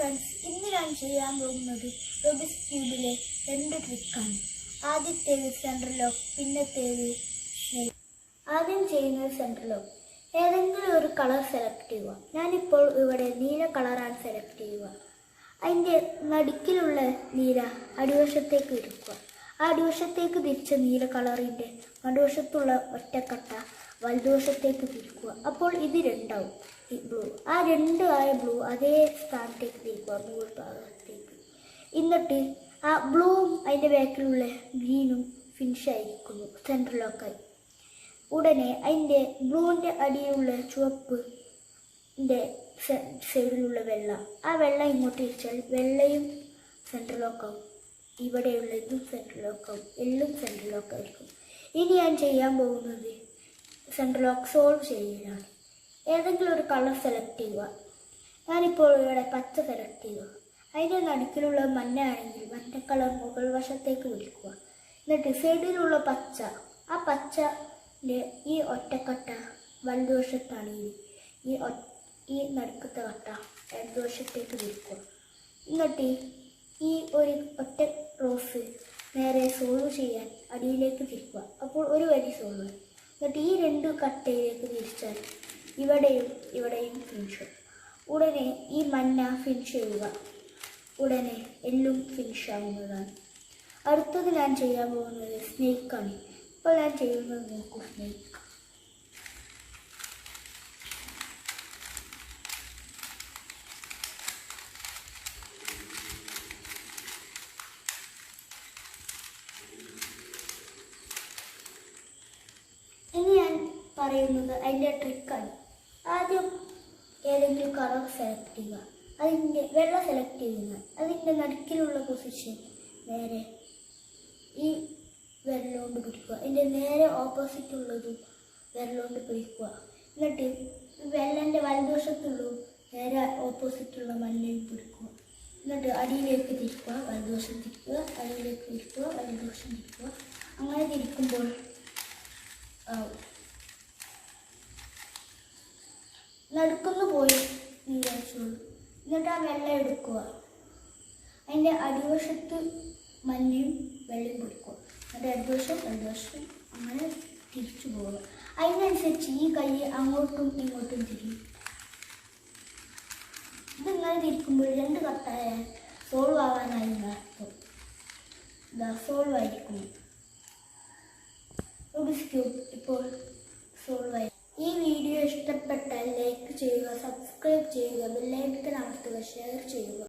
Friends, ഇന്ന് ഞാൻ ചെയ്യാൻ പോകുന്നത് റൂബിക്സ് ക്യൂബിലെ 2 ട്രിക്കാണ്. ആദ്യത്തേത് സെൻറ്റർലോക്ക്, പിന്നത്തേത് സ്നേക്ക്. ആദ്യം ചെയ്യുന്നത് സെൻറ്റർലോക്ക്. ഏതെങ്കിലും ഒരു കളർ സെലക്ട് ചെയ്യുക. ഞാനിപ്പോൾ ഇവിടെ നീല കളറാണ് സെലക്ട് ചെയ്യുക. അതിൻ്റെ നടുക്കിലുള്ള നീല അടിവശത്തേക്ക് ഇരിക്കുക. ആ അടിവശത്തേക്ക് തിരിച്ച നീല കളറിൻ്റെ നടുവശത്തുള്ള ഒറ്റക്കട്ട വലതുവശത്തേക്ക് തിരിക്കുക. അപ്പോൾ ഇത് രണ്ടാവും. ഈ ബ്ലൂ, ആ 2 ആയ ബ്ലൂ അതേ സ്ഥാനത്തേക്ക് തിരിക്കുക, മുകൾ ഭാഗത്തേക്ക്. എന്നിട്ട് ആ ബ്ലൂവും അതിൻ്റെ ബാക്കിലുള്ള ഗ്രീനും ഫിനിഷ് ആയിരിക്കുന്നു, സെൻറ്റർലോക്കായി. ഉടനെ അതിൻ്റെ ബ്ലൂവിൻ്റെ അടിയിലുള്ള ചുവപ്പിൻ്റെ സൈഡിലുള്ള വെള്ള, ആ വെള്ള ഇങ്ങോട്ട് തിരിച്ചാൽ വെള്ളയും സെൻറ്റർലോക്കാവും. ഇവിടെയുള്ള ഇതും സെൻറ്റർലോക്കാവും, എല്ലാം സെൻറ്റർലോക്കായിരിക്കും. ഇനി ഞാൻ ചെയ്യാൻ പോകുന്നത് സെൻറ്റർലോക്ക് സോൾവ് ചെയ്യലാണ്. ഏതെങ്കിലും ഒരു കളർ സെലക്ട് ചെയ്യുക. ഞാനിപ്പോൾ ഇവിടെ പച്ച സെലക്ട് ചെയ്യുക. അതിൻ്റെ നടുക്കിലുള്ള മഞ്ഞ ആണെങ്കിൽ മഞ്ഞ കളർ മുകൾ വശത്തേക്ക് വിളിക്കുക. എന്നിട്ട് സൈഡിലുള്ള പച്ച, ആ പച്ചൻ്റെ ഈ ഒറ്റക്കട്ട വലതുവശത്താണ് ഈ നടുക്കത്തെ കട്ട ഇടതുവശത്തേക്ക് വിളിക്കുക. എന്നിട്ട് ഈ ഒരു ഒറ്റ റോസ് നേരെ സോൾവ് ചെയ്യാൻ അടിയിലേക്ക് തിരിക്കുക. അപ്പോൾ ഒരു വരി സോൾവ്. എന്നിട്ട് ഈ 2 കട്ടയിലേക്ക് തിരിച്ചാൽ ഇവിടെയും ഫിനിഷ്. ഉടനെ ഈ മഞ്ഞ ഫിനിഷ് ചെയ്യുക. ഉടനെ എല്ലാം ഫിനിഷ് ആവുന്നതാണ്. അടുത്തത് ഞാൻ ചെയ്യാൻ പോകുന്നത് സ്നേക്കാണ്. ഇപ്പോൾ ഞാൻ ചെയ്യുന്നത് നോക്കൂ, സ്നേക്ക്. ഇനി ഞാൻ പറയുന്നത് അതിൻ്റെ ട്രിക്കാണ്. ആദ്യം ഏതെങ്കിലും കളർ സെലക്ട് ചെയ്യുക. അതിൻ്റെ വെള്ള സെലക്ട് ചെയ്യുക. അതിൻ്റെ നടുക്കിലുള്ള പൊസിഷൻ നേരെ ഈ വിരലുകൊണ്ട് പിടിക്കുക. അതിൻ്റെ നേരെ ഓപ്പോസിറ്റ് ഉള്ളതും വിരലുകൊണ്ട് പിടിക്കുക. എന്നിട്ട് വെള്ളൻ്റെ വലതുവശത്തുള്ളതും നേരെ ഓപ്പോസിറ്റുള്ള മഞ്ഞയും പിടിക്കുക. എന്നിട്ട് അടിയിലേക്ക് തിരിക്കുക, വലതുവശം തിരിക്കുക, അടിയിലേക്ക് തിരിക്കുക, വലതുവശം തിരിക്കുക. അങ്ങനെ തിരിക്കുമ്പോൾ നടുക്കുന്നു പോയി വിചാരിച്ചോളൂ. എന്നിട്ട് ആ വെള്ളം എടുക്കുക. അതിൻ്റെ അടിവശത്ത് മഞ്ഞയും വെള്ളയും പിടിക്കുക. എന്നിട്ട് ഇടതുവശം വലതുവശം അങ്ങനെ തിരിച്ചു പോവുക. അതിനനുസരിച്ച് ഈ കൈ അങ്ങോട്ടും ഇങ്ങോട്ടും തിരിയും. ഇതിങ്ങനെ തിരിക്കുമ്പോൾ 2 കട്ടായ സോൾവ് ആവാനായി അർത്ഥം. സോൾവ് ആയിരിക്കും. റൂബിക്സ് ക്യൂബ് ഇപ്പോൾ സോൾവ് ആയി. ഈ വീഡിയോ ഇഷ്ടപ്പെട്ടാൽ ലൈക്ക് ചെയ്യുക, സബ്സ്ക്രൈബ് ചെയ്യുക, ബെല്ലൈക്കൺ അമർത്തുക, ഷെയർ ചെയ്യുക.